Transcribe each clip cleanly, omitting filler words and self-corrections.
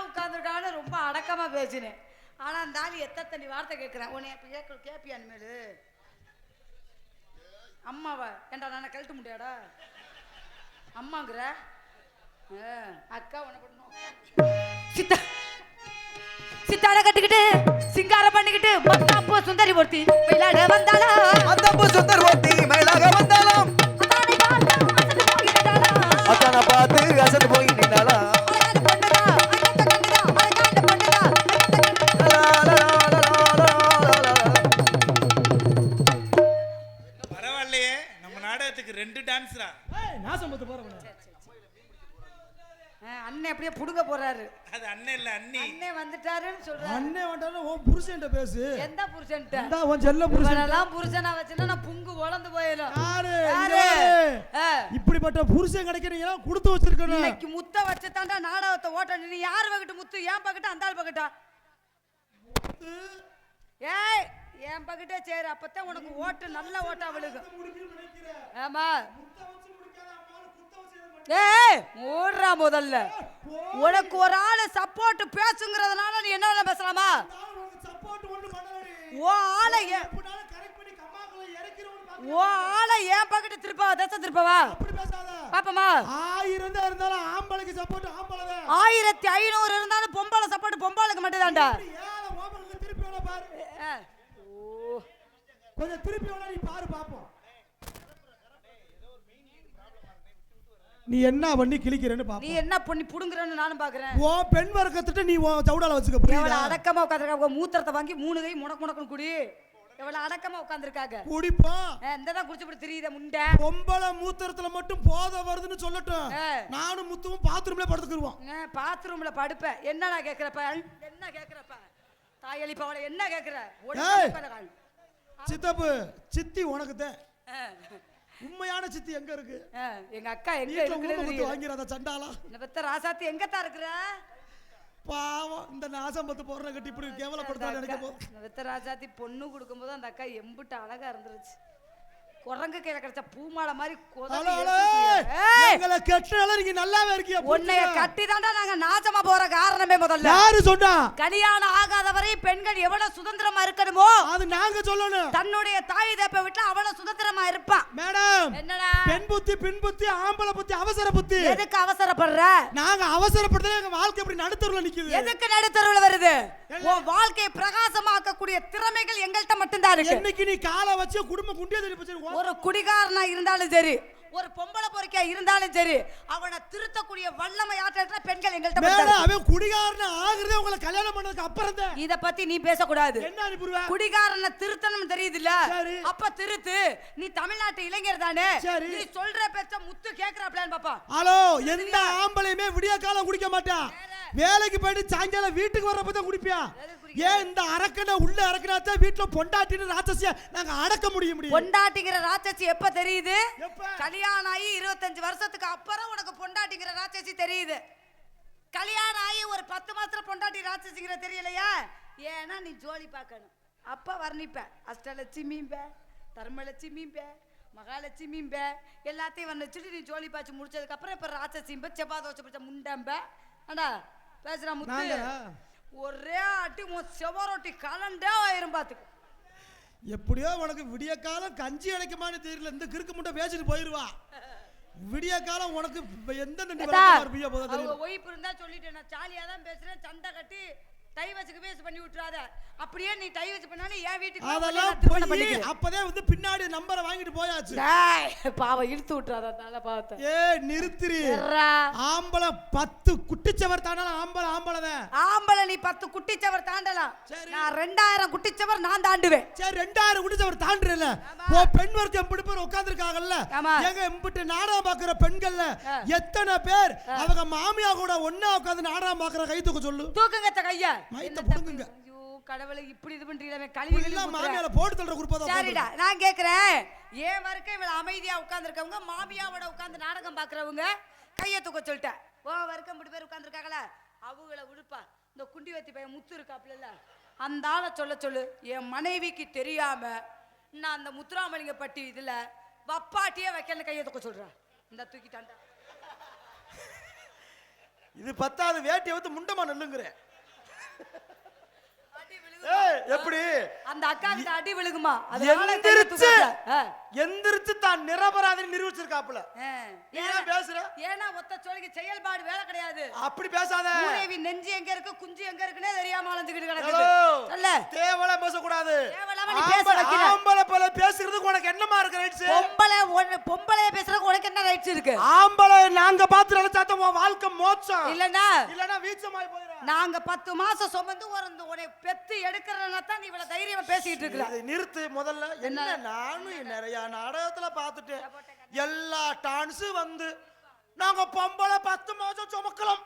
உட்காந்துருக்கான்னு ரொம்ப அடக்கமா பேசினேன். ஆனா அந்த ஆள் எத்தனை வார்த்தை கேட்கிறேன். உன்னை கேப்பியா இனிமேலு அம்மாவா ஏண்டா நான் கழட்ட முடியாடா அம்மாங்கிற அக்கா உனக்கு சித்தாட கட்டிக்கிட்டு சிங்காரம் பண்ணிக்கிட்டு மத்தாப்பூ சுந்தரி ஒருத்தி மயிலாக வந்தாலும் மத்தாப்பூ சுந்தரி ஒருத்தி மயிலாக வந்தாலும் அத்தானை பார்த்து அசந்து போய் நின்னாலும் பரவாயில்லையே நம்ம நாடகத்துக்கு 2 டான்ஸ்ரா. நாசம் பத்து போறவன அண்ணே அப்படியே புடுங்க போறாரு. அது அண்ணே இல்ல அண்ணி. அண்ணே வந்துட்டாருன்னு சொல்றாரு. அண்ணே வந்தானே உன் புருஷன்ட்ட பேசு. எந்த புருஷன்ட்ட? அந்த உன் செல்ல புருஷன். இதெல்லாம் புருஷனா வச்சனா நான் புங்கு உலந்து போயிடும். யாரு? இப்படிப்பட்ட புருஷன் கிடைக்கிறீங்க கொடுத்து வச்சிருக்கணும். இன்னைக்கு முத்த வச்சு தாண்டா நாடகத்தை ஓட்ட. நீ யார் பக்கட்டு முத்து? ஏன் பக்கட்டு அந்த ஆள் பக்கட்டா? ஏய் ஏன் பக்கட்டே சரி அப்பதான் உனக்கு ஓட்டு நல்ல ஓட்டா விழுகும். ஆமா ஏய் ஓடுறா முதல்ல. உனக்கு ஒரு ஆளு சப்போர்ட் பேசுங்கிறதுனால நீ என்ன பேசலாமா? ஓ ஆளை ஏன் பக்கத்து திருப்பவா தசை திருப்பவா பாப்பமா? 1000 இருந்தாலும் ஆம்பளைக்கு சப்போர்ட் ஆம்பளை. 1500 இருந்தாலும் பொம்பளை சப்போர்ட் பொம்பளைக்கு மட்டும் தான்டா. கொஞ்சம் திருப்பி நீ பாரு பாப்போம். நீ என்ன பண்ணி கிழிக்கிறேன்னு பாப்போம். நீ என்ன பண்ணி புடுங்கறன்னு நானும் பாக்குறேன். ஓ பெண் வர்க்கத்திட்ட நீ சவுடால வச்சுக்க. புரியல? அடக்கமா உட்கார்ந்திருக்காங்க. மூத்திரத்தை வாங்கி 3 கை முடக்குன்னு குடி. எவ்வளவு அடக்கமா உட்கார்ந்திருக்காங்க. குடிப்பா. இந்ததான் குடிச்சுட்டு தெரியுதே முண்டை. பொம்பளை மூத்திரத்துல மட்டும் போத வருதுன்னு சொல்லட்டும். நானும் முத்துவும் பாத்ரூம்ல படுத்துக்குருவோம். பாத்ரூம்ல படுப்ப. என்னடா கேக்குறப்ப? என்ன கேக்குறப்ப? தாயலி பவள என்ன கேக்குற? சித்தப்பு சித்தி உனக்கு தான். உண்மையான சித்தி எங்க இருக்கு? எங்க அக்கா எங்க இருக்கு? வாங்கிறத சண்டாலா. இந்த பெத்த ராசாத்தி எங்க தான் இருக்குற? பாவம் இந்த நாசம் பத்து போறன கட்டி இப்படி கேவலப்படுத்தா நினைக்க போ. இந்த பெத்த ராசாத்தி பொண்ணு கொடுக்கும்போது அந்த அக்கா எம்பிட்டு அழகா இருந்துருச்சு. குரங்கு கையில கிடைச்ச பூமாலை மாதிரி எங்களை கட்டினால நீங்க நல்லாவே இருக்கீங்க. உன்னைய கட்டி தாண்டா நாங்க நாசமா போற காரணமே முதல்ல. யாரு சொன்னா? கல்யாணம் ஆகாதவரை பெண்கள் எவ்வளவு சுதந்திரமா இருக்கணுமோ அது நாங்க சொல்லணும். தன்னுடைய தாய் தப்ப விட்டு அவ்வளவு சுதந்திரமா இருப்பா. மேடம் என்னடா பெண் புத்தி பின் புத்தி ஆம்பளை புத்தி அவசர புத்தி. எதுக்கு அவசரப்படுற? நாங்க அவசரப்படுறதே எங்க வாழ்க்கை அப்படி நடுத்தருவுல நிக்குது. எதுக்கு நடுத்தருவுல வருது? உன் வாழ்க்கையை பிரகாசமாக்கக்கூடிய திறமைகள் எங்கள்கிட்ட மட்டும்தான் இருக்கு. இன்னைக்கு நீ காலை வச்சு குடும்பம் குண்டியா தெரியும். ஒரு குடிகாரனா இருந்தாலும் சரி ஒரு பொம்பளை பொறுக்கியா இருந்தாலும் சரி அவனை திருத்தக்கூடிய வல்லமை ஆற்றல் பெண்கள் எங்கள்கிட்ட மேல. அவன் குடிகாரனா ஆகுறதே உங்களை கல்யாணம் பண்ணதுக்கு அப்புறம் தான். இத பத்தி நீ பேசக்கூடாது. என்ன அனுப்புற? குடிகாரனை திருத்தணும் தெரியுதுல்ல? அப்ப திருத்து. நீ தமிழ்நாட்டு இளைஞர் தானே? நீ சொல்ற பேச்ச முத்து கேக்குறாப்லான்னு பாப்பா. ஹலோ எந்த ஆம்பளையுமே விடிய காலம் குடிக்க மாட்டா. வேலைக்கு போயிட்டு சாயங்காலம் வீட்டுக்கு வர்றப்பதான் குடிப்பியா? ஏன் இந்த அரக்கனை உள்ள அரக்கனாத்த வீட்டுல பொண்டாட்டின்னு ராட்சசியா நாங்க அடக்க முடியும்? பொண்டாட்டிங்கிற ராட்சசி எப்ப தெரியுது? கல்யாணம் ஆகி 25 வருஷத்துக்கு அப்புறம் உனக்கு பொண்டாட்டிங்கிற ராட்சசி தெரியுது. கல்யாணம் ஆகி ஒரு 10 மாசத்துல பொண்டாட்டி ராட்சசிங்கிற தெரியலையா? ஏன்னா நீ ஜோலி பார்க்கணும். அப்ப வர்ணிப்ப அஷ்டலட்சுமிம்ப தர்மலட்சுமிம்ப மகாலட்சுமிம்ப எல்லாத்தையும் வர்ணிச்சுட்டு நீ ஜோலி பாய்ச்சி முடிச்சதுக்கு அப்புறம் இப்ப ராட்சசிம்ப செவ்வாதோஷம் பிடிச்ச முண்டம்ப அடா பேசுற முத்து ஒரே அட்டி செவரோட்டி கலண்டே ஆயிரும் பாத்துக்கு. எப்படியோ உனக்கு விடிய காலம் கஞ்சி அடைக்குமான்னு தெரியல. இந்த கிறுக்கு முட்டை பேசிட்டு போயிருவா. விடிய காலம் உனக்கு எந்த ஒய்ஃப் இருந்தா சொல்லிட்டு நான் ஜாலியா தான் பேசுறேன். சண்டை கட்டி டை வச்சுக்கு பேஸ் பண்ணி விட்டுறாத. அப்படியே நீ டை வச்சு பண்ணாலும் என் வீட்டுக்கு அதெல்லாம் அப்பதே வந்து பின்னாடி நம்பரை வாங்கிட்டு போயாச்சு. பாவ இழுத்து விட்டுறாத தலை பாவத்தை. ஏ நிறுத்திரி. ஆம்பளை 10 குட்டிச்சவர் தாண்டலாம். ஆம்பளை தான். ஆம்பளை நீ 10 குட்டிச்சவர் தாண்டலாம். நான் 2000 குட்டிச்சவர் நான் தாண்டுவேன். சரி 2000 குட்டிச்சவர் தாண்டுறல. ஓ பெண் வர்க்கம் எப்படி பேர் உட்கார்ந்திருக்காங்கல்ல? எங்க எம்பிட்டு நாடகம் பாக்குற பெண்கள்ல எத்தனை பேர் அவங்க மாமியா கூட ஒண்ணா உட்கார்ந்து நாடகம் பாக்குற கை தூக்க சொல்லு. தூக்குங்க கையா. மைத்த புடுங்குங்க. கடவுளே இப்படி இது பண்றீங்களே கழுவி எல்லாம் மாமியால போட்டு தள்ளுற குரூப்பா தான். சரிடா நான் கேக்குறேன். ஏன் வர்க்கம் இவள அமைதியா உட்கார்ந்திருக்கவங்க மாமியாவோட உட்கார்ந்து நாடகம் பாக்குறவங்க கையை தூக்க சொல்லிட்ட. ஓ வர்க்கம் இப்படி பேர் உட்கார்ந்திருக்காங்களா அவங்கள விடுப்பா. இந்த குண்டி வத்தி பையன் முத்து இருக்காப்ல அந்த ஆளை சொல்லு. என் மனைவிக்கு தெரியாம நான் அந்த முத்துராமலிங்க பட்டி இதுல வப்பாட்டியே வைக்கல கையை தூக்க சொல்றேன். இந்த தூக்கிட்டாண்டா. இது 10வது வேட்டியை வந்து முண்டமா நெல்லுங்கிறேன். எப்படி அந்த அக்காவுக்கு அடி விழுகுமா? எந்திரிச்சு தான் நிரபராதின்னு நிரூபிச்சிருக்காப்புல. ஏன் பேசுற? ஏன்னா ஒத்த சொல்லிக்கு செயல்பாடு வேலை கிடையாது. அப்படி பேசாத. மூதேவி நெஞ்சு எங்க இருக்கு குஞ்சு எங்க இருக்குன்னே தெரியாம அலைஞ்சுக்கிட்டு கிடக்குது. சொல்ல தேவல பேசக்கூடாது. தேவலாம நீ பேச வைக்கிற. ஆம்பளை போல பேசுறதுக்கு உனக்கு என்னமா இருக்கு ரைட்ஸ்? பொம்பளைய பேசுறதுக்கு உனக்கு என்ன ரைட்ஸ் இருக்கு? ஆம்பளை நாங்க பாத்து நினைச்சாதான் உன் வாழ்க்கை மோட்சம். இல்லனா வீச்சமாய் போயிடும். நாங்க 10 மாசம் சுமந்து உன்னை பெத்து எடுக்கிறனா தான் நீ இவ்வளவு தைரியமா பேசிட்டு இருக்கற. நிறுத்து முதல்ல. என்ன நானும் நிறைய நாடகத்துல பாத்துட்டேன். எல்லா டான்ஸ் வந்து நாங்க பொம்பளை 10 மாசம் சுமக்கலாம்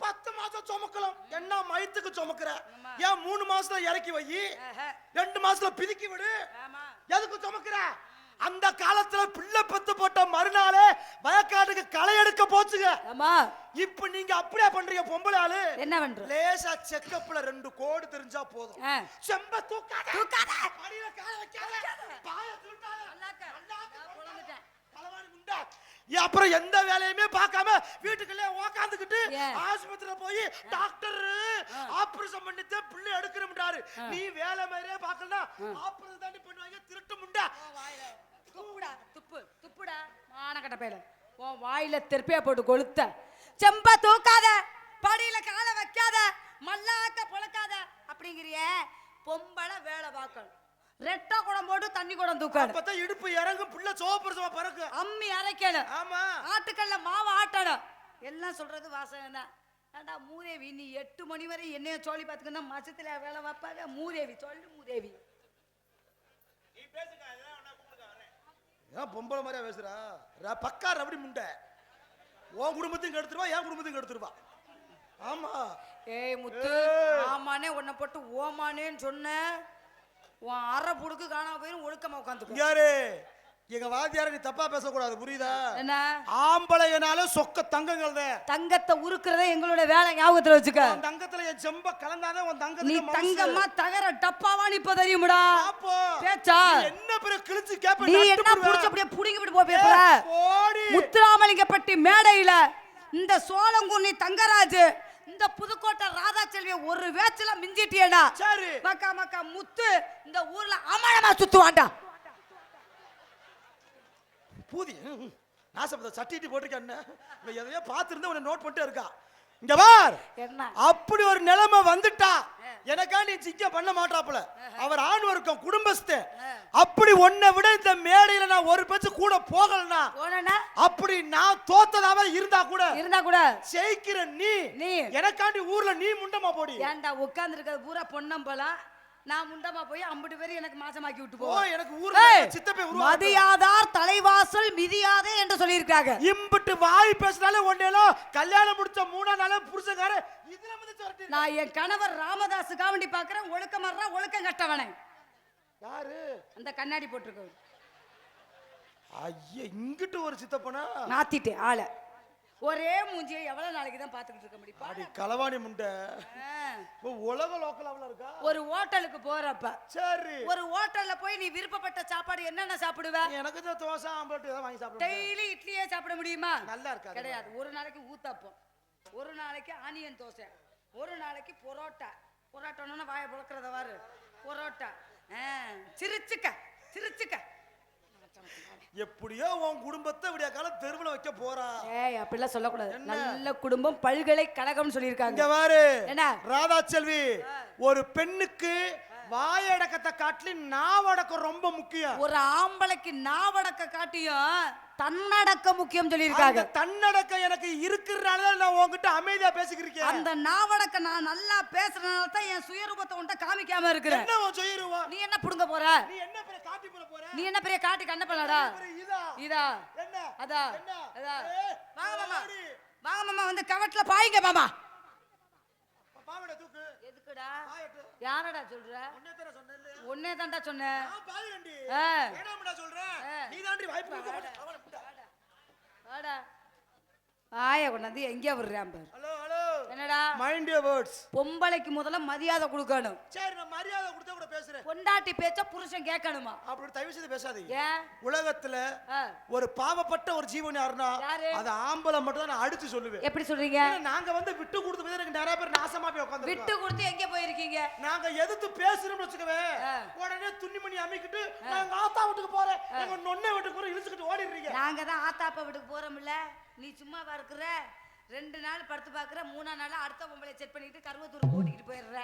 10 மாசம் சுமக்கலாம். என்ன மயத்துக்கு சுமக்குற? ஏன் 3 மாசத்துல இறக்கி வை, 2 மாசத்துல பிதுக்கி விடு. எதுக்கு சுமக்குற? அந்த காலத்துல பிள்ளை பெத்து போட்ட மறுநாளே வயக்காட்டுக்கு களை எடுக்க போச்சுங்க. இப்ப நீங்க அப்படியே பண்றீங்க. பொம்பளை ஆளு என்ன பண்ற? லேசா செக்கப்ல 2 கோடு தெரிஞ்சா போதும். செம்ப தூக்காத தூக்காத, அடியில கால வைக்காத, பாய தூக்காத. பலவாரி முண்டா. அப்புறம் எந்த வேலையுமே பார்க்காம வீட்டுக்குள்ளே உட்காந்துக்கிட்டு ஆஸ்பத்திரியில போய் டாக்டர் ஆபரேஷன் பண்ணிட்டு பிள்ளை எடுக்கணும்ன்றாரு. நீ வேலை மாதிரியே பார்க்கலனா ஆபரேஷன் தாண்டி பண்ணுவாங்க. திருட்டு முண்டா. துப்புடா துப்புடா மானகட்ட பேல. உன் வாயில தெற்பியா போட்டு கொளுத்த. செம்ப தூக்காத, படியில கால வைக்காத, மல்லாக்க பொளக்காத அப்படிங்கறியே. பொம்பளை வேலை பார்க்கணும். ரெட்டை குடம் போட்டு தண்ணி குடம் தூக்கணும். அப்பதான் இடுப்பு இறங்கும், புள்ள சோபரசமா பறக்கு. அம்மி அரைக்கணும். ஆமா, ஆட்டுக்கல்ல மாவு ஆட்டணும். எல்லாம் சொல்றது வாசகம் தான். ஏண்டா மூதேவி, நீ 8 மணி வரை என்னைய சொல்லி பார்த்துக்கன்னா மச்சத்துல வேலை வைப்பாங்க. மூதேவி சொல்லு மூதேவி. நீ பேசுங்க, அதெல்லாம் நான் கூப்பிடுங்க வரேன். ஏன் பொம்பளை மாதிரியா பேசுறா? பக்கா ரபடி முண்டை. உன் குடும்பத்தையும் கெடுத்துருவா, என் குடும்பத்தையும் கெடுத்துருவா. ஆமா. ஏய் முத்து, ஆமானே உன்னை போட்டு ஓமானேன்னு சொன்ன உன் அரை புடுக்கு காணாம போயிரும். ஒழுக்கமா உட்காந்துக்க. யாரு எங்க வாத்தியார? நீ தப்பா பேசக்கூடாது, புரியுதா? என்ன ஆம்பளையனால சொக்க தங்கங்கள் தான். தங்கத்தை உருக்குறத எங்களோட வேலை ஞாபகத்துல வச்சுக்க. தங்கத்துல என் செம்ப கலந்தாதான் உன் தங்கத்துல. நீ தங்கமா தகர டப்பாவான்னு இப்ப தெரியுமாடா? பேச்சா என்ன பிற கிழிச்சு கேப்ப. நீ என்ன புடிச்ச அப்படியே புடிங்கி விட்டு போ பேப்பற. முத்துராமலிங்கப்பட்டி மேடையில இந்த சோளங்குன்னி தங்கராஜ், இந்த புதுக்கோட்டை ராதா செல்விய ஒரு வேச்சல மிஞ்சிட்டியடா. சரி மக்கா மக்கா முத்து இந்த ஊர்ல அமரமா சுத்துவான்டா. பூதி நாசப்பத சட்டிட்டு போட்டிருக்கேன். எதையோ பார்த்துருந்தா உன்னை நோட் பண்ணிட்டே இருக்கா. இங்க பார், என்ன அப்படி ஒரு நிலைமை வந்துட்டா எனக்கா நீ சிக்க பண்ண மாட்டாப்புல. அவர் ஆண் வர்க்கம் குடும்பஸ்தே. அப்படி உன்னை விட இந்த மேடையில நான் ஒரு பேச்சு கூட போகலனா, அப்படி நான் தோத்ததாவே இருந்தா கூட ஜெயிக்கிற நீ எனக்காண்டி ஊர்ல நீ முண்டமா போடி. ஏன்டா உட்கார்ந்து இருக்கிறது பூரா பொன்னம்பலம். நான் முண்டமா போய் 50 பேர் எனக்கு மாசமாக்கி விட்டு போ. எனக்கு ஊர்ல சித்தப்பே உருவா. மதியாதார் தலைவாசல் மிதியாதே என்று சொல்லி இருக்காங்க. இம்புட்டு வாய் பேசினாலே ஒண்ணேலாம் கல்யாணம் முடிச்ச 3ஆம் நாளே புருஷகார இதுல வந்து வரட்டி. நான் என் கணவர் ராமதாஸ் காவண்டி பாக்குறேன். ஒழுக்கமறா ஒழுக்கம் கட்டவனே. யாரு? அந்த கண்ணாடி போட்டுருக்கவர். ஐயா, இங்கிட்டு ஒரு சித்தப்பனா மாத்திட்டேன் ஆளை. ஒரே மூஞ்சியை எவ்வளவு நாளைக்கு தான் பாத்துக்கிட்டு இருக்க முடியும்? அடி களவாணி முண்டை. உலக லோக்கலாவல இருக்கா? ஒரு ஹோட்டலுக்கு போறப்ப சரி, ஒரு ஹோட்டல்ல போய் நீ விருப்பப்பட்ட சாப்பாடு என்னென்ன சாப்பிடுவ? எனக்கு தோசை ஆம்லெட் ஏதாவது வாங்கி சாப்பிடுவேன். டெய்லி இட்லியே சாப்பிட முடியுமா? நல்லா இருக்கா? கிடையாது. ஒரு நாளைக்கு ஊத்தாப்பம், ஒரு நாளைக்கு ஆனியன் தோசை, ஒரு நாளைக்கு பரோட்டா. பரோட்டான்னு வாயை புழக்கிறத வாரு. பரோட்டா சிரிச்சுக்க. எப்படியோ உன் குடும்பத்தை விடிய காலம் தெருவுல வைக்க போறா. ஏய், அப்படிலாம் சொல்லக்கூடாது. நல்ல குடும்பம் பல்கலைக்கழகம் சொல்லியிருக்காங்க. இங்க பாரு, என்ன ராதா செல்வி, ஒரு பெண்ணுக்கு வாயடக்கத்தை காட்டி நாவடக்கம் ரொம்ப முக்கியம். ஒரு ஆம்பளைக்கு நாவடக்க காட்டியும் தன்னடக்க முக்கியம் சொல்லியிருக்காங்க. தன்னடக்கம் எனக்கு இருக்கிறனால நான் உன்கிட்ட அமைதியா பேசிக்கிறேன். அந்த நாவடக்க நான் நல்லா பேசுறதுனால தான் என் சுயரூபத்தை உன்கிட்ட காமிக்காம இருக்கிறேன். என்ன உன் சுயரூபம்? நீ என்ன புடுங்க போற? நீ என்ன பெரிய காட்டி போற போற? நீ என்ன பெரிய காட்டி கண்ண பண்ணடா? இதா என்ன அதா அதா. வாங்க மாமா வந்து கவட்ல பாய்ங்க மாமா. பாவட தூக்கு. எதுக்குடா? யாரடா சொல்ற? ஒன்னே தான்டா சொன்னேன். நான் பாய்கண்டி. ஏடாமடா சொல்றேன். நீ தாண்டி வாய்ப்பு கொடுக்க. வாடா. ஆய கொண்டாந்து எங்கே விடுறான் பாரு. ஹலோ ஹலோ என்னடா மைண்ட் யுவர் வேர்ட்ஸ். பொம்பளைக்கு முதல்ல மரியாதை கொடுக்கணும். சரி நான் மரியாதை கொடுத்தா கூட பேசுறேன். பொண்டாட்டி பேச்ச புருஷன் கேட்கணுமா? அப்படி தயவு செய்து பேசாதீங்க. ஏன் உலகத்துல ஒரு பாவப்பட்ட ஒரு ஜீவன் யாருன்னா யாரு? அது ஆம்பளை மட்டும் தான் நான் அடிச்சு சொல்லுவேன். எப்படி சொல்றீங்க? ஏன்னா நாங்க வந்து விட்டு கொடுத்து போய் எனக்கு நிறைய பேர் நாசமா போய் உட்கார்ந்து விட்டு கொடுத்து எங்க போயிருக்கீங்க? நாங்க எதிர்த்து பேசுறோம்னு வச்சுக்கவே உடனே துணிமணி அமைக்கிட்டு நாங்க ஆத்தா வீட்டுக்கு போறேன் எங்க நொண்ணே வீட்டுக்கு போற இழுத்துக்கிட்டு ஓடிடுறீங்க. நாங்க தான் ஆத்தாப்பா வீட்டுக்கு போறோம்ல. நீ சும்மாவா இருக்கிற? 2 நாள் படுத்து பாக்குற, 3ஆம் நாள் அடுத்த பொம்பளை செட் பண்ணிட்டு கருவத்தூர் ஓட்டிக்கிட்டு போயிடுற.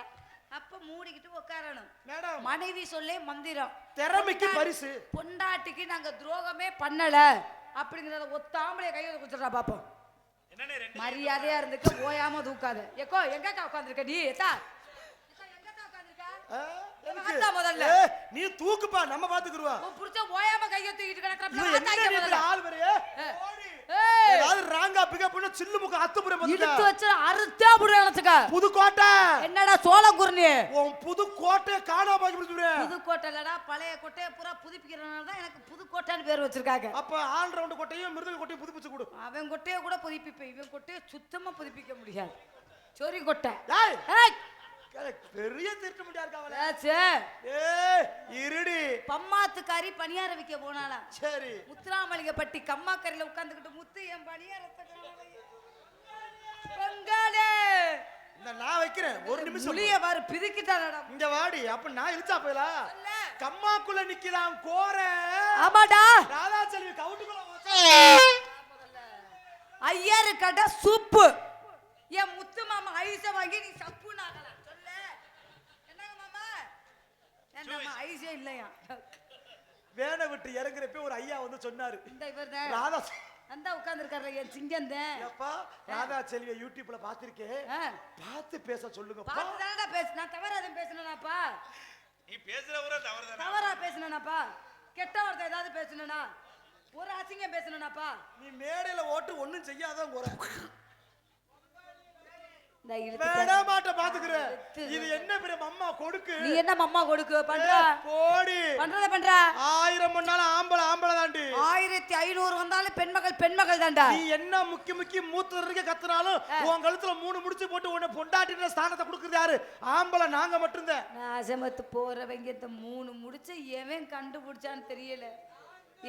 அப்ப மூடிக்கிட்டு உட்காரணும். மேடம் மனைவி சொல்லே மந்திரம். திறமைக்கு பரிசு. பொண்டாட்டிக்கு நாங்க துரோகமே பண்ணல அப்படிங்கறத ஒத்தாமலே கையில குடுத்துறா பாப்போம். என்னண்ணே ரெண்டு மரியாதையா இருந்துக்க, ஓயாம தூக்காத. எக்கோ எங்கக்கா உட்கார்ந்திருக்க நீ? எத்தா எங்கக்கா உட்கார்ந்திருக்க? முதல்ல நீ தூக்குப்பா, நம்ம பாத்துக்குறோம். உன் புடிச்ச ஓயாம கைய தூக்கிட்டு கிடக்குற ஆள் வரையே ஏதாவது ராங்கா பிக்கப் பண்ண சில்லு முக்க அத்துப்புற பத்தியா இழுத்து வச்சு அறுத்தா புடிற நினைச்சுக்க. புதுக்கோட்டை என்னடா சோளங்குர்னி? உன் புதுக்கோட்டை காணாம போய் சொல்றேன். புதுக்கோட்டை இல்லடா, பழைய கோட்டையை பூரா புதுப்பிக்கிறனால தான் எனக்கு புதுக்கோட்டைன்னு பேர் வச்சிருக்காங்க. அப்ப ஆல் ரவுண்ட் கோட்டையும் மிருதங்க கோட்டையும் புதுப்பிச்சு கொடு. அவன் கோட்டையை கூட புதுப்பிப்பேன், இவன் கோட்டையை சுத்தமா புதுப்பிக்க முடியாது. சொரி கோட்டை. ஏய் ஏய் பெரிய திருட்டு முடியாது கவலை. ஏய் இருடி பம்மாத்துக்காரி பணியார விக்க போனாளா? சரி முத்துராமலிங்கப்பட்டி கம்மாக்கரையில உட்கார்ந்துகிட்டு முத்து என் பணியாரத்தை பொங்கலே இந்த நான் வைக்கிறேன் ஒரு நிமிஷம். புளிய வாரு பிதுக்கிட்டாடா. இங்க வாடி. அப்ப நான் இழுச்சா போயலா கம்மாக்குள்ள நிக்கிறான் கோர. ஆமாடா ராதா செல்வி கவுட்டுக்குள்ள ஐயாரு கடை சூப்பு. என் முத்து மாமா ஐஸ வாங்கி நீ சப்புனாகலாம். சொல்ல என்னங்க மாமா? என்னம்மா ஐஸே இல்லையா? வேனை விட்டு இறங்குறப்ப ஒரு ஐயா வந்து சொன்னாரு. இந்த இவர்தான் ராதா அந்த உட்கார்ந்திருக்காரு என் சிங்கம் தான். அப்பா ராதா செல்வியை யூடியூப்ல பாத்திருக்கேன். பார்த்து பேச சொல்லுங்க. பார்த்து தானடா பேசு. நான் தவறாத பேசணும்னாப்பா? நீ பேசுற ஊரே தவறுதானே? தவறா பேசணும்னாப்பா? கெட்ட வார்த்தை ஏதாவது பேசணும்னா? ஒரு அசிங்கம் பேசணும்னாப்பா? நீ மேடையில ஓட்டு ஒண்ணும் செய்யாதான் போற. மாட்ட பாத்துக்கிற இது என்ன பெரிய மம்மா கொடுக்கு. நீ என்ன மம்மா கொடுக்கு பண்ற? போடி பண்றத பண்ற. 1000 மண்ணாலும் ஆம்பளை தாண்டி. 1500 வந்தாலும் பெண்மகள் தான்டா. நீ என்ன முக்கி மூத்தருக்கு கத்துனாலும் உன் கழுத்துல 3 முடிச்சு போட்டு உன்னை பொண்டாட்டின ஸ்தானத்தை கொடுக்குறது யாரு? ஆம்பளை நாங்க மட்டும்தான். நாசமத்து போறவங்க இந்த 3 முடிச்ச எவன் கண்டுபிடிச்சான்னு தெரியல.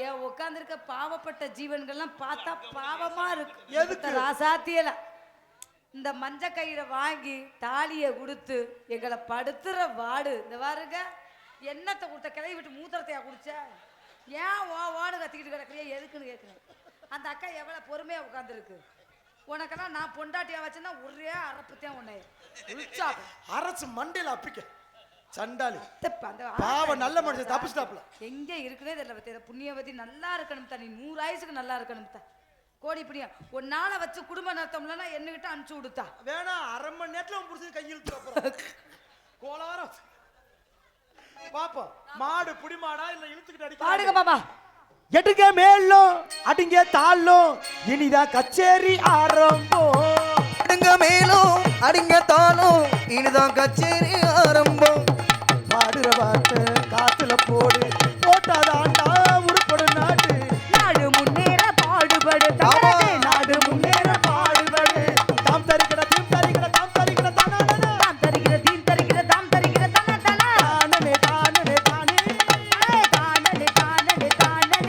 ஏன் உட்கார்ந்துருக்க பாவப்பட்ட ஜீவன்கள்லாம் பார்த்தா பாவமா இருக்கு. எதுக்கு ராசாத்தியல இந்த மஞ்ச கயிறை வாங்கி தாலியை கொடுத்து எங்களை படுத்துற வாடு. இந்த வாருங்க என்னத்தை கொடுத்த கிளவி விட்டு மூத்திரத்தையா குடிச்ச? ஏன் வாடு கத்திக்கிட்டு கிடக்குறியா எதுக்குன்னு கேட்குறேன். அந்த அக்கா எவ்வளவு பொறுமையா உட்காந்துருக்கு. உனக்கெல்லாம் நான் பொண்டாட்டியா வச்சேன்னா ஒரே அரப்புத்தான் உன்னை அரசு மண்டையில அப்பிக்க சண்டாளி. அந்த பாவம் நல்ல மனுஷன் தப்பிச்சிட்டாப்ல. எங்க இருக்குன்னே தெரியல. புண்ணியவதி நல்லா இருக்கணும் தான். நீ 100 ஆயுசுக்கு நல்லா இருக்கணும் தான். கோடி பிடியா ஒரு நாளை வச்சு குடும்ப நடத்தம்லன்னா என்னகிட்ட அனுப்பிச்சு கொடுத்தா வேணா. 1/2 மணி நேரத்துல புடிச்சு கையிழுத்து கோளாரம் பாப்பா. மாடு புடி மாடா இல்ல இழுத்துக்கிட்டு அடிக்க பாடுங்க மாமா. எடுங்க மேலும் அடிங்க தாளும் இனிதான் கச்சேரி ஆரம்பம். அடுங்க மேலும் அடிங்க தாளும் இனிதான் கச்சேரி ஆரம்பம். பாடுற வார்த்தை காத்துல போடு போட்டாதாண்டா உருப்படும் நாடு. நாடு முன்னேற பாடுபடு தமிழே. நாடு முன்னேற பாடுபடு. தாம் தரிக்கிற தீம் தரிக்கிற தாம் தரிக்கிற தானா தாம் தரிக்கிற தீம் தரிக்கிற தாம் தரிக்கிற தானா தானா தானே தானே தானே தானே தானே தானே.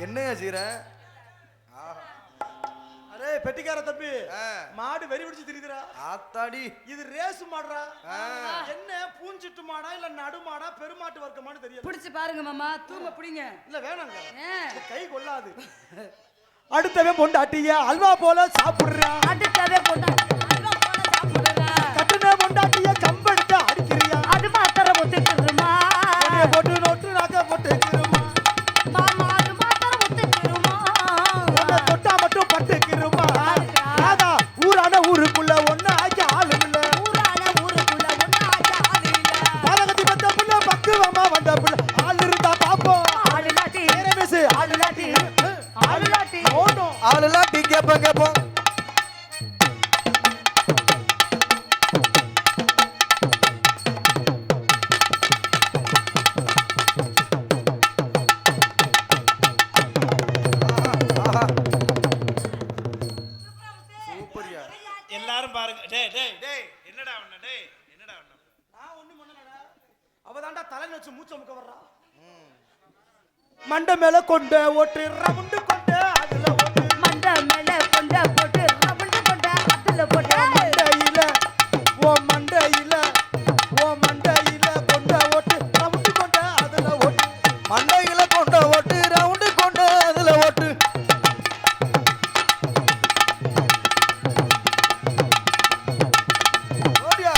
என்னையா செய்ற? அரே பெட்டிக்கார தம்பி மாடு வெறி பிடிச்சு திரியுதுடா. ஆத்தாடி இது ரேஸ் மாடுறா. என்ன பூஞ்சிட்டு மாடா இல்ல நடு மாடா பெருமாட்டு வர்க்கமானு தெரியல. பிடிச்சு பாருங்க மாமா. தூங்க பிடிங்க. இல்ல வேணாங்க கை கொள்ளாது. அடுத்தவன் பொண்டாட்டிய அல்வா போல சாப்பிடுறா. அடுத்தவே பொண்டாட்டி அல்வா போல சாப்பிடுறா. கட்டுன பொண்டாட்டிய கம்பெடுத்து அடிக்கிறியா. அது மாத்திர ஒத்துக்குறமா. போட்டு நோட்டு நாக்க போட்டுக்கிறமா. மாமா அது மாத்திர ஒத்துக்குறமா. உன்னை தொட்டா மட்டும் பட்டுக்கிறமா. ராதா ஊரான ஊருக்குள்ள ஒண்ணு ஆக்கி ஆளும் இல்ல. ஊரான ஊருக்குள்ள ஒண்ணு ஆக்கி ஆளு இல்ல. பாலகத்தி வந்த புள்ள பக்குவமா வந்த புள்ள ஆள் இருந்தா பாப்போம். ஆளுலாட்டி பேசு ஆளுலாட்டி ஆளுலாட்டி ஆளுலாம் டீ கேப்போம். ஃபேன் வச்சு மூச்ச முக்க வர்றா மண்டை மேல கொண்ட ஓட்டு ரவுண்டு கொண்ட அதுல ஓட்டு மண்டை மேல கொண்ட போட்டு ரவுண்டு கொண்ட அதுல போட்டு மண்டையில ஓ மண்டையில கொண்ட ஓட்டு ரவுண்டு கொண்ட அதுல ஓட்டு மண்டையில கொண்ட ஓட்டு ரவுண்டு கொண்ட அதுல ஓட்டு ஓடியா.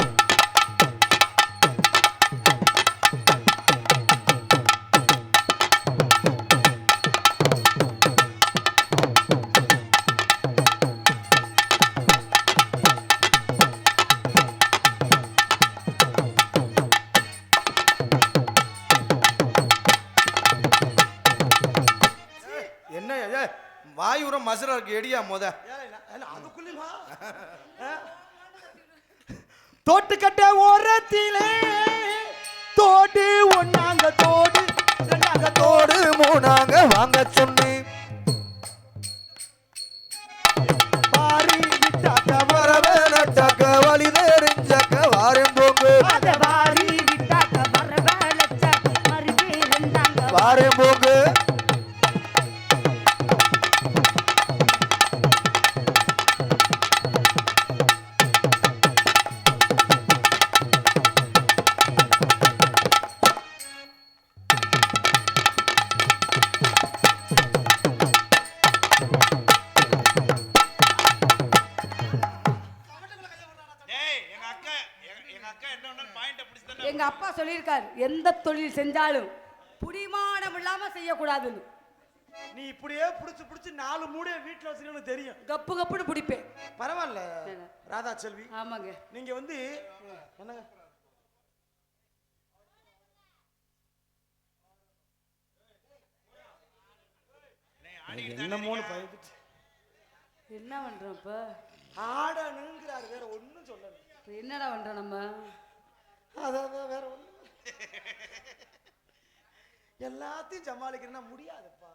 என்ன வாயுரம் மசுரா இருக்கு எடியா முத அதுக்குள்ளா தோட்டுக்கட்ட ஓரத்திலே தோடு ஒன்னாங்க தோடு ரெண்டாங்க தோடு மூணாங்க வாங்க சொன்னேன் பாரி விட்டாக்க வரவே நட்டாக்க வழி தெரிஞ்சாக்க வாரம் போங்க அத வாரி விட்டாக்க வர வேலச்ச மறுபடி ரெண்டாங்க வாரம் போங்க டேய் எங்க அக்கா என்ன ஒண்ணு பாயிண்ட பிடிச்சு தானே எங்க அப்பா சொல்லியிருக்காரு எந்த தொழில் செஞ்சாலும் புடிமானம் இல்லாம செய்யக்கூடாதுன்னு. நீ இப்படியே புடிச்சு புடிச்சு 4 மூடைய வீட்டுல வச்சிருக்கன்னு தெரியும் கப்பு கப்புன்னு பிடிப்பேன். பரவாயில்ல ராதா செல்வி ஆமாங்க. நீங்க வந்து என்னங்க என்னமோன்னு பயந்துச்சு என்ன பண்றோம் இப்ப? ஆடணுங்கிறாரு வேற ஒண்ணும் சொல்லல இப்ப என்னடா பண்றோம் நம்ம? அதான் வேற ஒண்ணு எல்லாத்தையும் சமாளிக்கிறேன்னா முடியாதுப்பா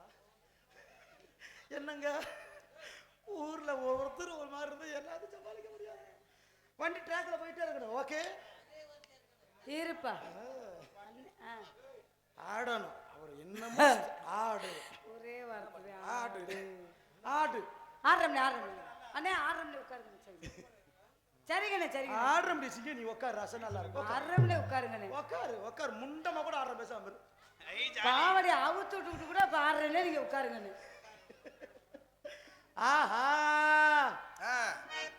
என்னங்க ஊர்ல ஒவ்வொருத்தரும் ஒரு மாதிரி இருந்தா எல்லாத்தையும் சமாளிக்க முடியாது வண்டி ட்ராக்ல போயிட்டே இருக்கணும் ஓகே இருப்பா. ஆடணும் அவர் என்னமோ ஆடு ஒரே வார்த்தை ஆடு ஆடு ஆடுறோம்னே ஆடுறோம் அண்ணே ஆடுறோம்னே உட்காருங்க. சரிங்கண்ணே சரிங்க. ஆடுற முடிச்சு நீ உட்காரு ரசம் நல்லா இருக்கும் ஆடுறோம்னே உட்காருங்கண்ணே. உட்காரு முண்டமா கூட ஆடுற பேசாம இரு. பாவடி அவுத்து விட்டு கூட இப்ப ஆடுறேன்னே நீங்க உட்காருங்கண்ணே. ஆஹா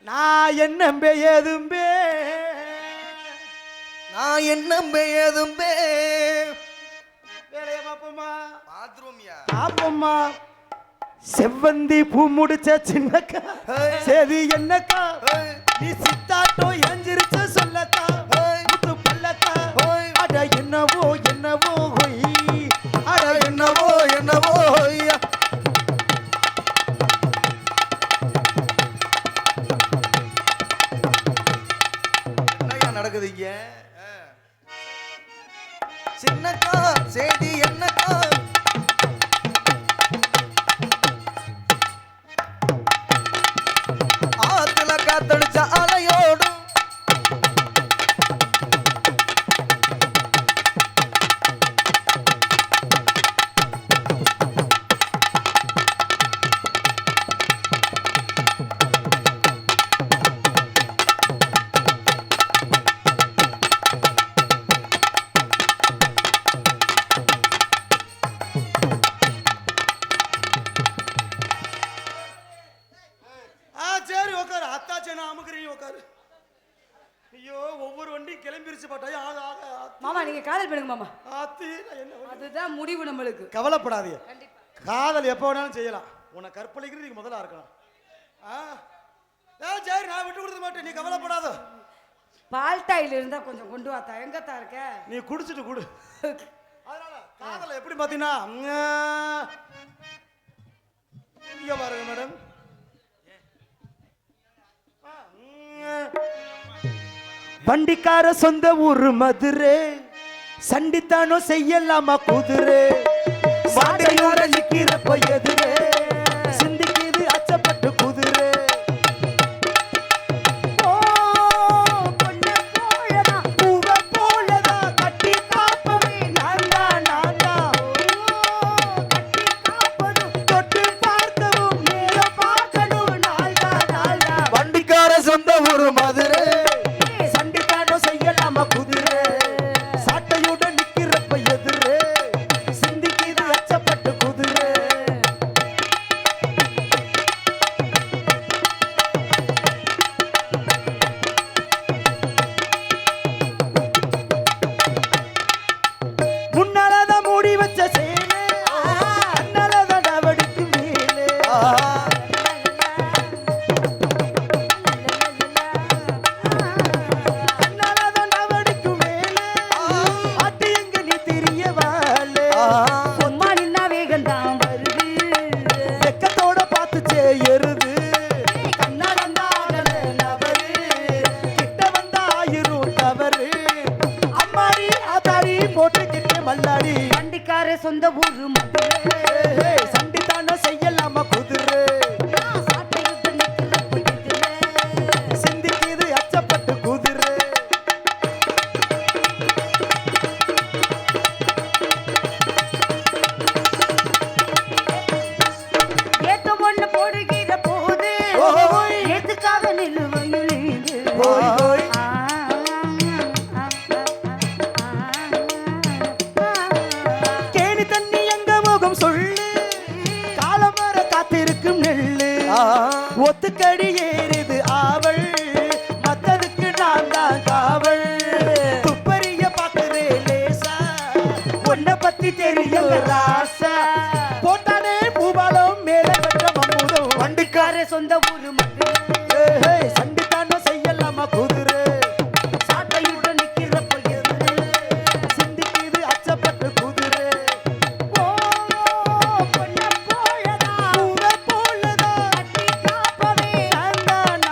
நான் என்ன ஏதும்பே நான் என்ன ஏதும்பே வேலைய பாப்போமா பாத்ரூம்யா பாப்போமா செவ்வந்தி பூ முடிச்ச சின்னக்கா சரி என்னக்கா நீ சித்தாட்டோ எஞ்சிருச்ச சொல்லக்கா முத்து பல்லக்கா அட என்னவோ என்னவோ ஹொய் அட என்னவோ என்னவோ ஐயா. என்னய்யா நடக்குது இங்க சின்னக்கா சேதி என்னக்கா ஆத்துல காத்தடிச்ச அலையோடும் சரி உட்காரு அத்தாச்சே நான் அமுக்குறீங்க உட்காரு ஐயோ ஒவ்வொரு வண்டியும் கிளம்பிருச்சு பாட்டாயா மாமா நீங்க காதல் பண்ணுங்க மாமா. ஆத்தி நான் என்ன பண்ண- அதுதான் முடிவு நம்மளுக்கு. கவலைப்படாதீங்க கண்டிப்பா. காதல் எப்போ வேணாலும் செய்யலாம் உன்னை கற்பழிக்கிறது நீங்க முதல்ல இருக்கலாம் சரி நான் விட்டு கொடுக்க மாட்டேன் நீ கவலைப்படாத பால்டாயில் இருந்தா கொஞ்சம் கொண்டு வாத்தா. எங்கத்தா இருக்க? நீ குடிச்சிட்டு குடு அதனால காதல எப்படி பாத்தீங்கன்னா இங்க பாருங்க மேடம் வண்டிக்கார சொந்த ஊரு மதுரை சண்டித்தானோ செய்யலாமா குதிரை மாட்டையோட நிக்கிறப்ப எதிரே சிந்திக்குது அச்சப்பட்டு குதிரை ஓ பொண்ணு போலதான் பூவ போலதான் கட்டி காப்பவே மல்லுக்கிட்டு மல்லாடி வண்டிக்கார சொந்த ஊரு மதுரை சண்டி தானே செய்யலாமா குதிரை நான் சாட்டை விட்டு நிக்கிறப்ப எதிரே. சிந்திக்குது அச்சப்பட்டு குதிரை ஏத்த ஒண்ணு போடுகிற போது ஓய். ஏத்துக்காக நிலுவையுளிது. ஓய், ஓய். கேணி தண்ணி எங்க முகம் சொல்லு காலமர காத்திருக்கும் நெல்லு ஒத்துக்கடி ஏறுது ஆவல் மத்ததுக்கு நான் தான் காவல் துப்பறிய பாக்குறே லேசா உன்னை பத்தி தெரியும் ராசா போட்டானே பூபாலம் மேல பெற்ற மம்முதம் வண்டிக்கார சொந்த ஊரு மதுரை சண்டித்தானோ செய்யலாமா குதிரை சாட்டையுடன் நிக்கிறப்ப எதிரே. சிந்திக்குது அச்சப்பட்டு குதிரை ஓ, பொன்ன போலதா பூவை போலதான் கட்டி காப்பவே நான் தான்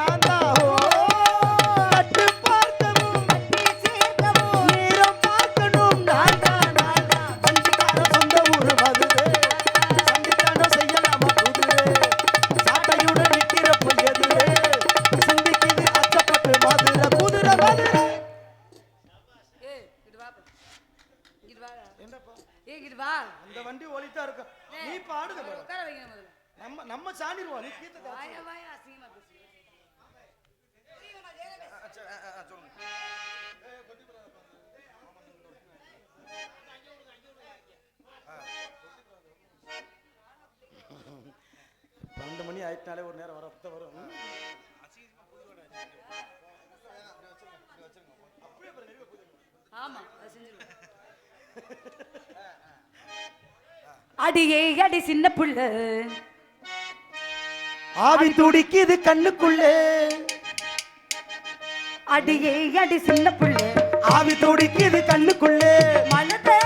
கட்டு பார்க்கவும் கட்டி சேர்க்கவும் நேரம் பார்க்கணும் நான் தான் வண்டிக்கார சொந்த ஊரு மதுரை சண்டித்தானோ செய்யலாமா குதிரை சாட்டையுடன் நிக்கிறப்ப எதிரே சிந்திக்குது அச்சப்பட்டு மதுரை குதிரை மதுரை ஏய் இங்க வா இங்க வா என்னப்பா ஏய் இங்க வா அந்த வண்டி ஓடிட்டா இருக்கு நீ பாடுங்க பாரு. உட்கார வைங்க முதல்ல நம்ம சாணிடுவோம் நீ கீர்த்தத்தை வாயா வாயா அசிங்கமா பேசுறீங்க பன்னெண்டு மணி ஆயிட்டாலே ஒரு நேரம் வர ரத்தம் வரும் ஆமா அது செஞ்சிருவேன் அடியே அடி சின்ன புள்ள ஆவி துடிக்குது கண்ணுக்குள்ளே அடியே அடி சின்ன புள்ள ஆவி துடிக்குது கண்ணுக்குள்ளே மலரே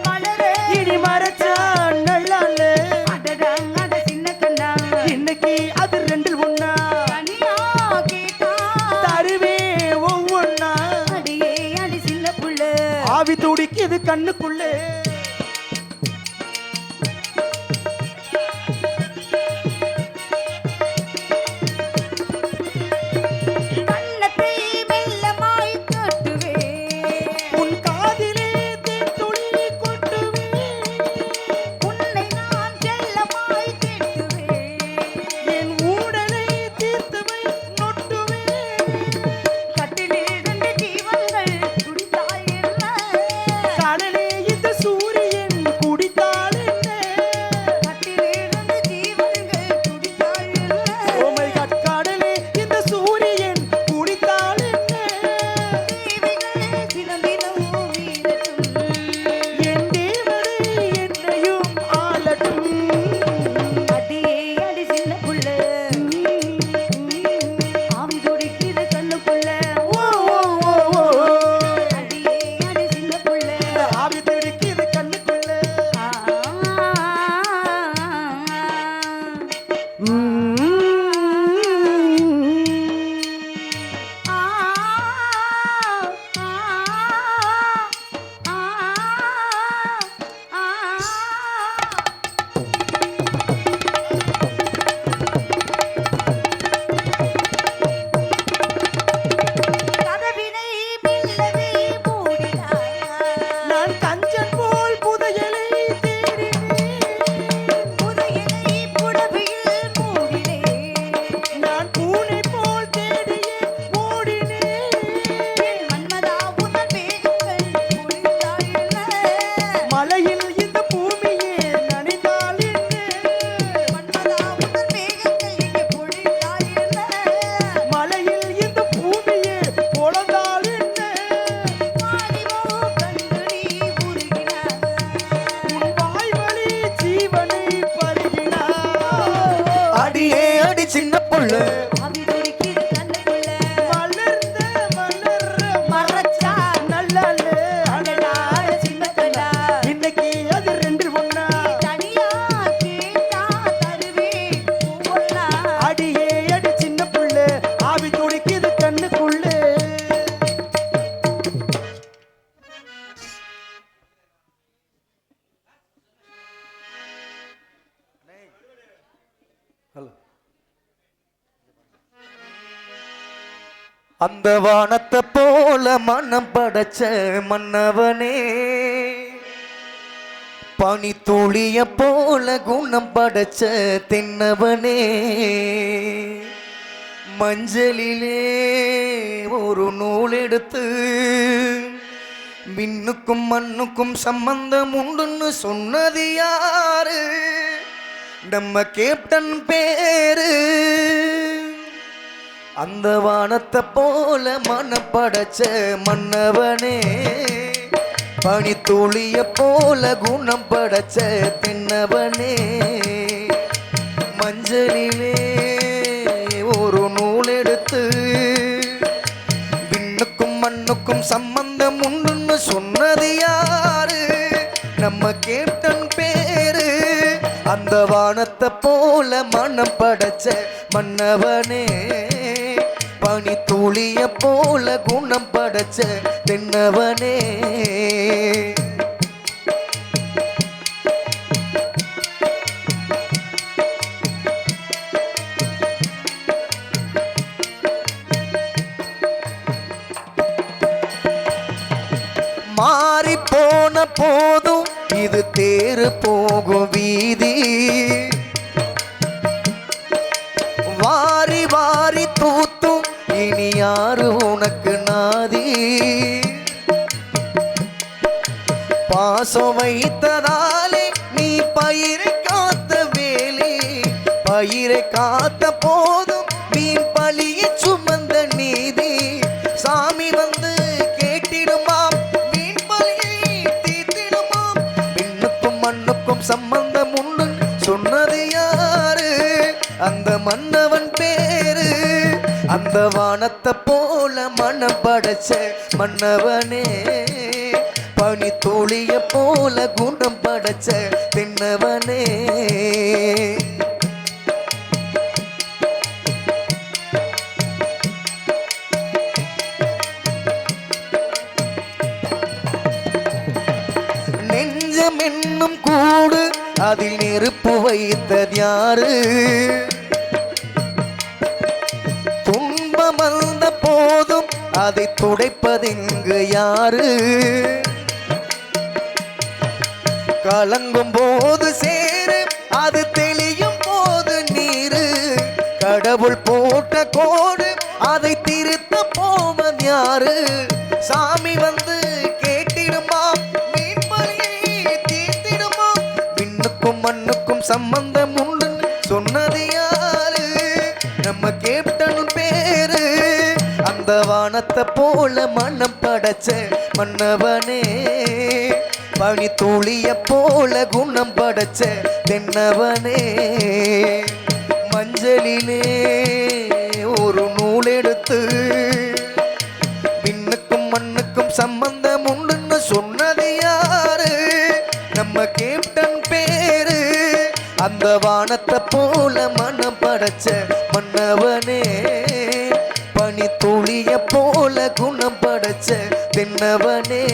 மலரே இனி மறைச்சா நல்லாலே அடடா அட சின்ன கண்ணா இன்னைக்கு அது ரெண்டில் ஒண்ணா தனியா கேட்டா தருவே ஒவ்வொன்னா அடியே அடி சின்ன புள்ள ஆவி துடிக்குது கண்ணுக்குள்ளே கண்ணத்தை மெல்லமாய் காட்டுவே உன் காதிலே தேன்துளி கொட்டுவே உன்னை நான் செல்லமாய் தேட்டுவே என் ஊடலை தீர்த்துவை நொட்டுவே கட்டிலிருந்து ஜீவன்கள் துடித்தாய் என்ன கடலே இந்த சூரியன் குடித்தாள் என்ன கட்டிலிருந்து ஜீவன்கள் துடித்தாய் என்ன ஓமை கடலே இந்த சூரியன் குடித்தாள் என்ன தேவிகள் தினம் தினம் வீரட்டும் என் தேவனை என்னையும் ஆளட்டும் அடியே அடி சின்ன புள்ள ஆவி துடிக்குது கண்ணுக்குள்ள ஓ ஓ ஓ ஓ அடியே அடி சின்ன புள்ள ஆவி துடிக்குது கண்ணுக்குள்ளே கதவினை மெல்லவே மூடினார் நான் கஞ்சன் போல் புதையலை தேடினேன் புதையலை புடவையில் மூடினேன் நான் பூனை போல் தேடியே ஓடினேன் மன்மதா உதன் மேகங்கள் பொழிந்தாய் என்ன மலையில் இந்த பூமியே நனைந்தால் என்ன மன்மதா உதன் மேகங்கள் இங்கே பொழிந்தாய் என்ன மலையில் இந்த பூமியே பொழந்தால் என்ன வாடிவோ கண்டு நீ உருகினாய் உன் வாய்வழி ஜீவனை பருகினார் அடியே அடி சின்ன புள்ள ஆவி துடிக்குது கண்ணுக்குள்ள மலர்ந்த மலர் மறைச்சா நல்லாலே அடடா சின்ன கண்ணா இன்னைக்கு அது ரெண்டில் ஒண்ணா தனியா கேட்டா தருவே ஒவ்வொன்னா அடியே அடி சின்ன புள்ள ஆவி துடிக்குது கண்ணுக்குள்ளே அந்த வானத்தை போல மனம் படைச்ச மன்னவனே, பனித்துளிய போல குணம் படைச்ச தென்னவனே, மஞ்சளிலே ஒரு நூல் எடுத்து மின்னுக்கும் மண்ணுக்கும் சம்பந்தம் உண்டுன்னு சொன்னது யாரு? நம்ம கேப்டன் பேரு. அந்த வானத்தை போல மனம் படைச்ச மன்னவனே, பனித்துளிய போல குணம் படைச்ச தென்னவனே, மஞ்சளிலே ஒரு நூல் எடுத்து விண்ணுக்கும் மண்ணுக்கும் சம்பந்தம் உண்டுன்னு சொன்னது யாரு? நம்ம கேப்டன் பேரு. அந்த வானத்தை போல மனம் படைச்ச மன்னவனே, பனித்துளிய போல குணம் படைச்ச தென்னவனே. மாறி போன போதும் இது தேரு போகும் வீதி, வாரி வாரி தூத்தும் இனி யாரு உனக்கு நாதி? பாசம் வைத்ததாலே நீ பயிரை காத்த வேலி, பயிரை காத்த போதும் வீண் பழியை சுமந்த நீதி. சாமி வந்து கேட்டிடுமாம், வீண் பழியை தீர்த்திடுமாம். விண்ணுக்கும் மண்ணுக்கும் சம்பந்தம் உண்டு சொன்னது யாரு? அந்த மன்னவன் பேரு. அந்த வானத்தை போல மனம் படைச்ச மன்னவனே, பனித்துளிய போல குணம் படைச்ச தென்னவனே. நெஞ்சம் என்னும் கூடு அதில் நெருப்பு வைத்தது யாரு? துன்பம் வந்த போதும் அதை துடைப்பதெங்கு யாரு? கலங்கும் போது சேரு, அது தெளியும் போது நீரு. கடவுள் போட்ட கோடு அதை திருத்த போவது யாரு? சாமி வந்து கேட்டிடுமா, மீன்பலியை தீர்த்திடுமா. விண்ணுக்கும் மண்ணுக்கும் சம்பந்தம் உண்டு சொன்னது யாரு? நம்ம கேப்டன் பேரு. அந்த வானத்தை போல மனம் படைச்ச மன்னவனே, பனித்துளிய போல குணம் படைச்ச தென்னவனே, மஞ்சளிலே ஒரு நூல் எடுத்து விண்ணுக்கும் மண்ணுக்கும் சம்பந்தம் உண்டுன்னு சொன்னது யாரு? நம்ம கேப்டன் பேரு. அந்த வானத்தை போல மனம் படைச்ச மன்னவனே, பனித்துளிய போல குணம் படைச்ச தென்னவனே.